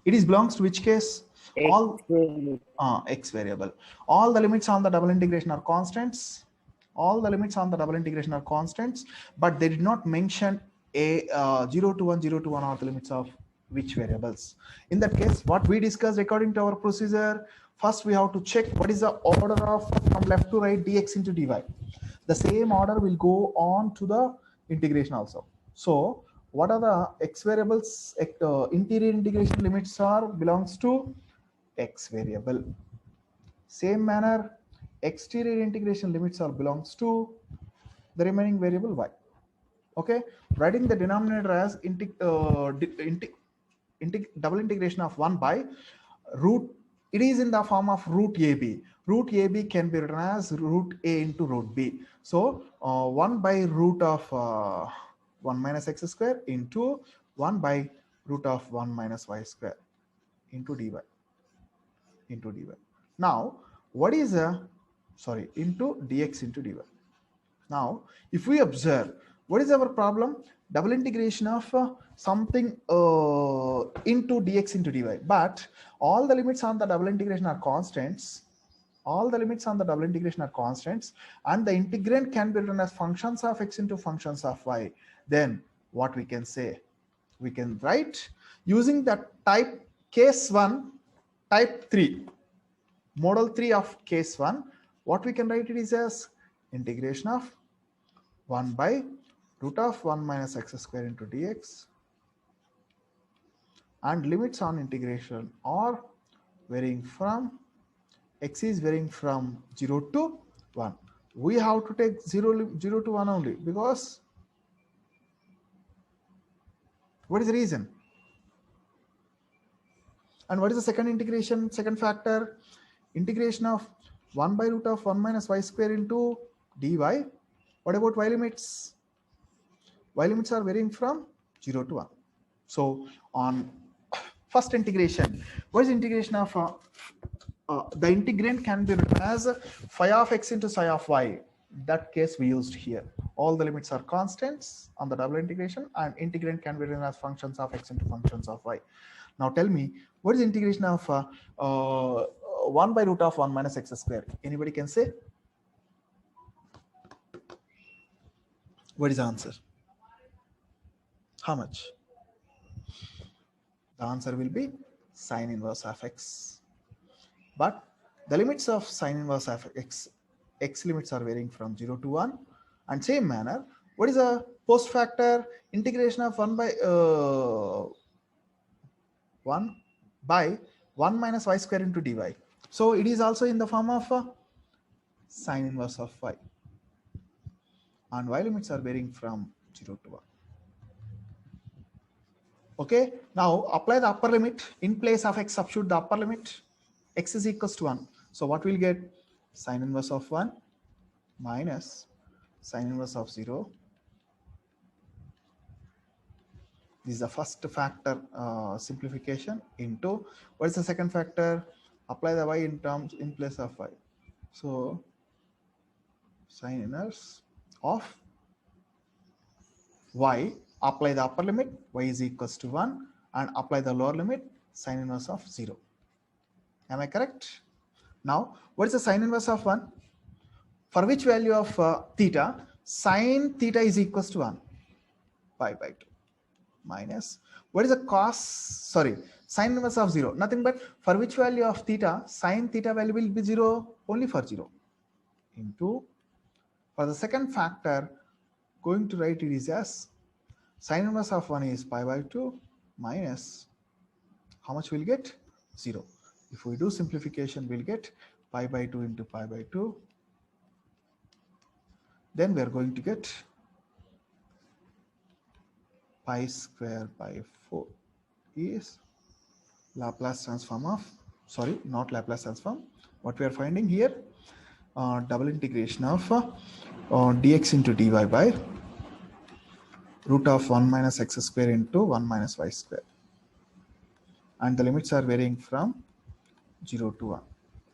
S1: It is belongs to which case? All x variable. All the limits on the double integration are constants. All the limits on the double integration are constants, but they did not mention a 0 to 1 are the limits of which variables. In that case, what we discussed according to our procedure, First we have to check what is the order of from left to right dx into dy. The same order will go on to the integration also. So what are the x variables? Interior integration limits are belongs to x variable. Same manner, exterior integration limits are belongs to the remaining variable y. Okay, writing the denominator as double integration of 1 by root. It is in the form of root ab. Root ab can be written as root a into root b. So 1 by root of 1 minus x square into 1 by root of 1 minus y square into dy. Now what is a into dx into dy. Now if we observe, what is our problem? Double integration of something into dx into dy, but all the limits on the double integration are constants. All the limits on the double integration are constants, and the integrand can be written as functions of x into functions of y. Then what we can say? We can write using that type case 1, type 3, model 3 of case 1. What we can write it is as integration of 1 by root of 1 minus x square into dx, and limits on integration are varying from x is varying from 0 to 1. We have to take 0 to 1 only, because what is the reason? And what is the second integration, second factor? Integration of 1 by root of 1 minus y square into dy. What about y limits? Y limits are varying from 0 to 1. So on first integration, what is integration of the integrand can be written as phi of x into psi of y. That case we used here. All the limits are constants on the double integration, and integrand can be written as functions of x into functions of y. Now tell me, what is integration of 1 by root of 1 minus x square? Anybody can say? What is the answer? How much? The answer will be sine inverse of x. But the limits of sine inverse of x limits are varying from 0 to 1. And same manner, what is a post factor? Integration of 1 by 1 minus y square into dy. So it is also in the form of sine inverse of y. And y limits are varying from 0 to 1. Okay, now apply the upper limit. In place of x, substitute the upper limit. X is equals to 1. So what we'll get? Sine inverse of 1 minus sine inverse of 0. This is the first factor simplification into, what is the second factor? Apply the y in place of y. So sine inverse of y, apply the upper limit, y is equals to 1, and apply the lower limit, sine inverse of 0. Am I correct? Now, what is the sine inverse of 1? For which value of theta? Sine theta is equals to 1, pi by 2, minus, what is the cos, sine inverse of 0? Nothing but for which value of theta? Sine theta value will be 0, only for 0, into, for the second factor, going to write it is as sine inverse of 1 is pi by 2 minus, how much we'll get? 0. If we do simplification, we'll get pi by 2 into pi by 2. Then we are going to get pi square by 4 is Laplace transform of, not Laplace transform. What we are finding here, double integration of dx into dy by root of 1 minus x square into 1 minus y square. And the limits are varying from 0 to 1,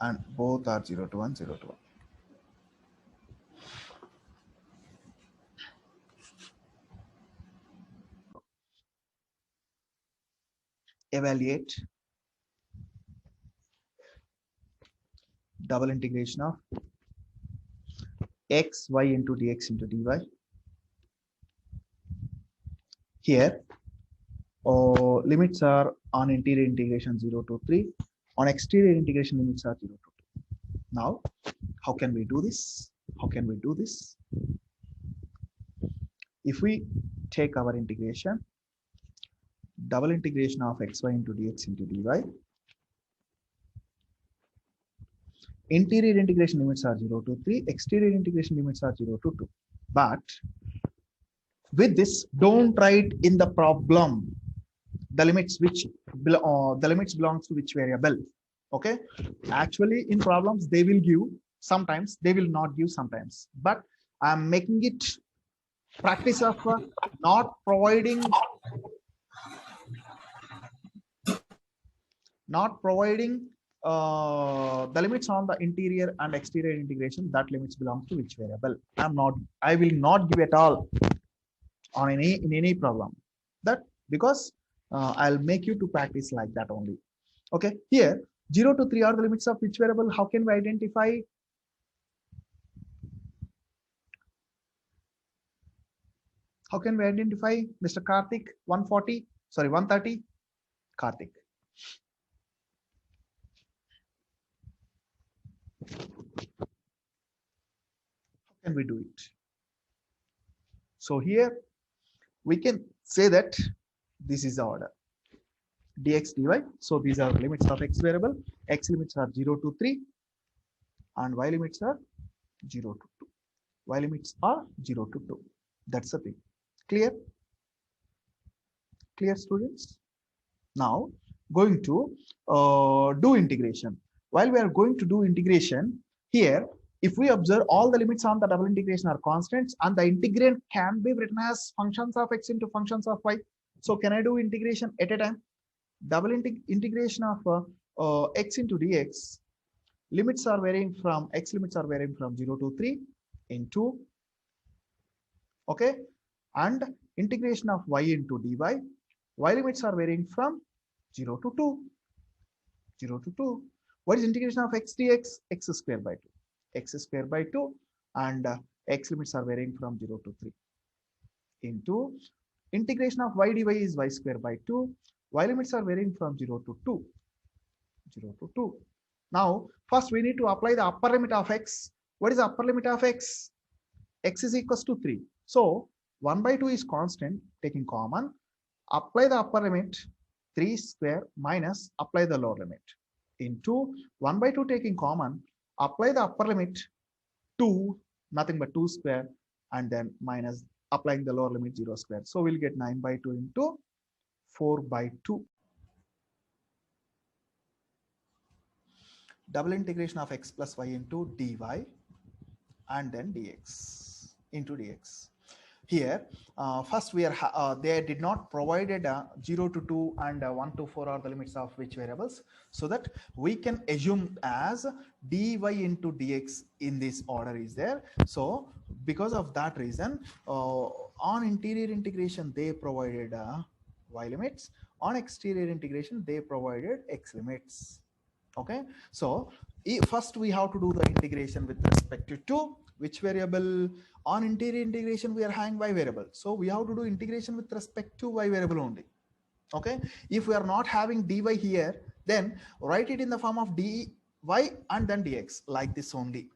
S1: and both are 0 to 1, 0 to 1. Evaluate double integration of x, y into dx into dy. Here, limits are on interior integration 0 to 3, On exterior integration, limits are 0 to 2. Now, how can we do this? How can we do this? If we take our integration, double integration of xy into dx into dy, interior integration limits are 0 to 3, exterior integration limits are 0 to 2. But with this, don't write in the problem the limits belongs to which variable. Okay, actually in problems they will give, sometimes they will not give sometimes, but I'm making it practice of not providing the limits on the interior and exterior integration. That limits belongs to which variable. I will not give at all on any problem, that because I'll make you to practice like that only. Okay, here 0 to 3 are the limits of which variable. How can we identify? How can we identify, Mr. Karthik? 140, sorry, 130. Karthik. How can we do it? So here we can say that this is the order dx dy. So these are limits of x variable. X limits are 0 to 3 and y limits are 0 to 2. Y limits are 0 to 2. That's the thing. Clear? Clear, students? Now going to do integration. While we are going to do integration, here if we observe, all the limits on the double integration are constants and the integrand can be written as functions of x into functions of y. So can I do integration at a time? Double integration of x into dx, limits are varying from, x limits are varying from 0 to 3 into, okay, and integration of y into dy, y limits are varying from 0 to 2, 0 to 2. What is integration of x dx? X square by 2, x square by 2, and x limits are varying from 0 to 3 into integration of y dy is y square by 2, y limits are varying from 0 to 2, 0 to 2. Now first we need to apply the upper limit of x. What is the upper limit of x? X is equals to 3. So 1 by 2 is constant, taking common, apply the upper limit 3 square minus apply the lower limit into 1 by 2 taking common, apply the upper limit 2, nothing but 2 square, and then minus applying the lower limit 0 square. So we'll get 9 by 2 into 4 by 2. Double integration of x plus y into dy and then dx into dx. Here first we are they did not provided 0 to 2 and 1 to 4 are the limits of which variables, so that we can assume as dy into dx in this order is there. So because of that reason, on interior integration they provided y limits, on exterior integration they provided x limits. Okay, so first we have to do the integration with respect to which variable. On interior integration we are having y variable, so we have to do integration with respect to y variable only. Okay, if we are not having dy here, then write it in the form of dy and then dx like this only.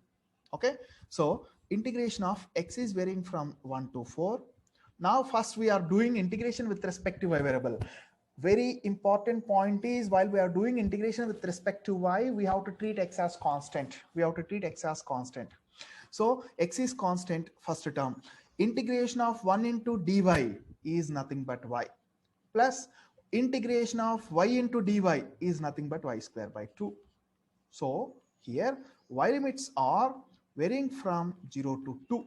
S1: Okay, so integration of x is varying from 1 to 4. Now first we are doing integration with respect to y variable. Very important point is, while we are doing integration with respect to y, we have to treat x as constant. We have to treat x as constant. So x is constant, first term. Integration of 1 into dy is nothing but y, plus integration of y into dy is nothing but y square by 2. So here y limits are varying from 0 to 2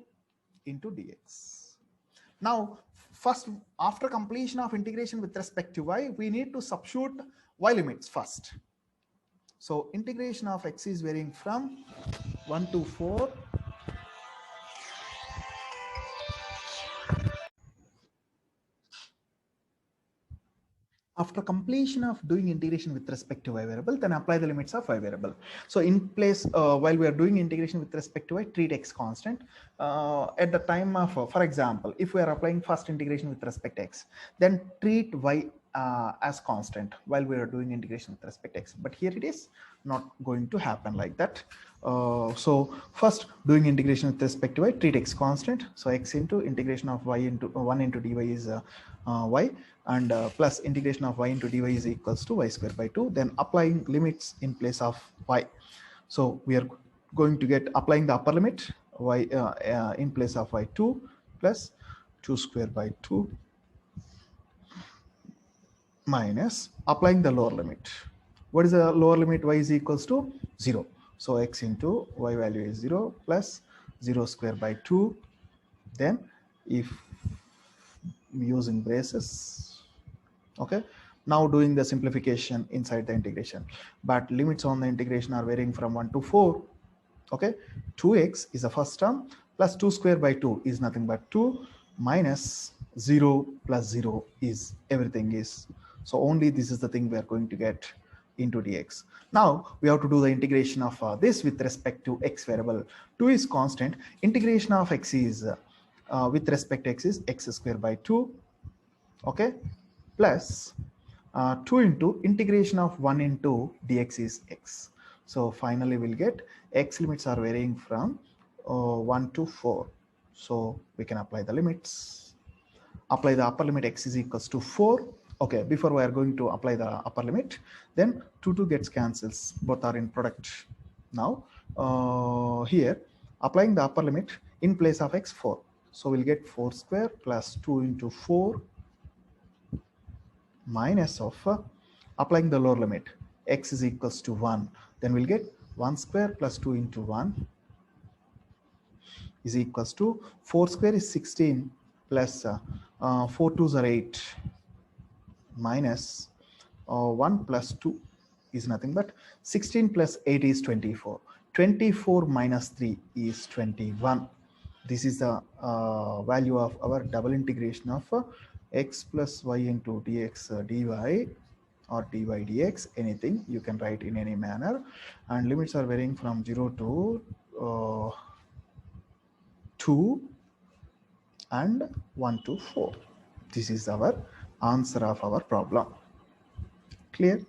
S1: into dx. Now first, after completion of integration with respect to y, we need to substitute y limits first. So integration of x is varying from 1 to 4 . After completion of doing integration with respect to y variable, then apply the limits of y variable. So in place, while we are doing integration with respect to y, treat x constant. At the time of, for example, if we are applying first integration with respect to x, then treat y as constant while we are doing integration with respect to x, but here it is not going to happen like that. So first, doing integration with respect to y, treat x constant, so x into integration of y into 1 into dy is y, and plus integration of y into dy is equals to y square by 2, then applying limits in place of y. So we are going to get, applying the upper limit y in place of y, 2 plus 2 square by 2 minus applying the lower limit. What is the lower limit? Y is equals to 0. So x into y value is 0 plus 0 square by 2. Then if using braces, okay, now doing the simplification inside the integration, but limits on the integration are varying from 1 to 4. Okay, 2x is the first term plus 2 square by 2 is nothing but 2 minus 0 plus 0 is everything is. So only this is the thing we are going to get into dx. Now we have to do the integration of this with respect to x variable. 2 is constant. Integration of x is with respect to x is x square by 2. Okay, plus 2 into integration of 1 into dx is x. So finally we'll get x limits are varying from 1 to 4. So we can apply the limits. Apply the upper limit, x is equals to 4. Okay, before we are going to apply the upper limit, then 2 gets cancels, both are in product. Now here applying the upper limit in place of x, 4. So we'll get 4 square plus 2 into 4 minus of applying the lower limit, x is equals to 1. Then we'll get 1 square plus 2 into 1 is equals to 4 square is 16 plus 4 2s are 8 minus 1 plus 2 is nothing but 16 plus 8 is 24. 24 minus 3 is 21. This is the value of our double integration of x plus y into dx dy or dy dx, anything you can write in any manner, and limits are varying from 0 to 2 and 1 to 4. This is our answer of our problem. Clear?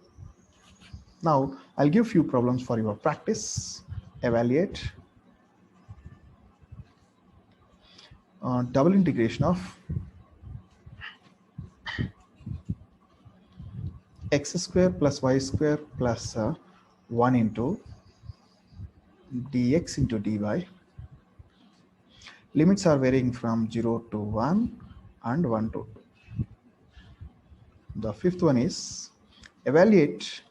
S1: Now I'll give few problems for your practice. Evaluate. Double integration of x square plus y square plus 1 into dx into dy. Limits are varying from 0 to 1 and 1 to 2. The fifth one is evaluate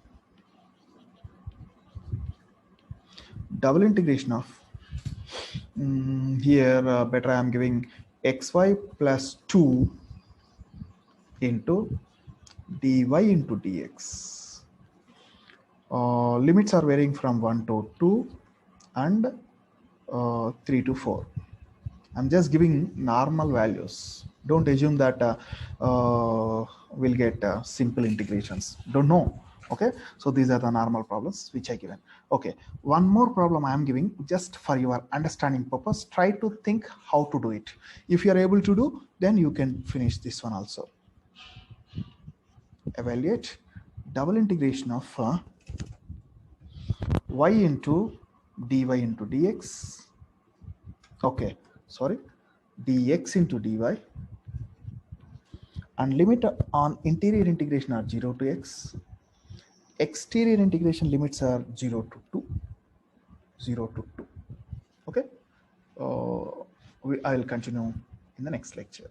S1: double integration of here better I am giving xy plus 2 into dy into dx. Limits are varying from 1 to 2 and 3 to 4. I'm just giving normal values. Don't assume that we'll get simple integrations. Don't know. Okay, so these are the normal problems which I given. Okay, one more problem I am giving just for your understanding purpose. Try to think how to do it. If you are able to do, then you can finish this one also. Evaluate double integration of y into dy into dx. Okay, sorry, dx into dy, and limit on interior integration are 0 to x. Exterior integration limits are 0 to 2. 0 to 2. Okay, I will continue in the next lecture.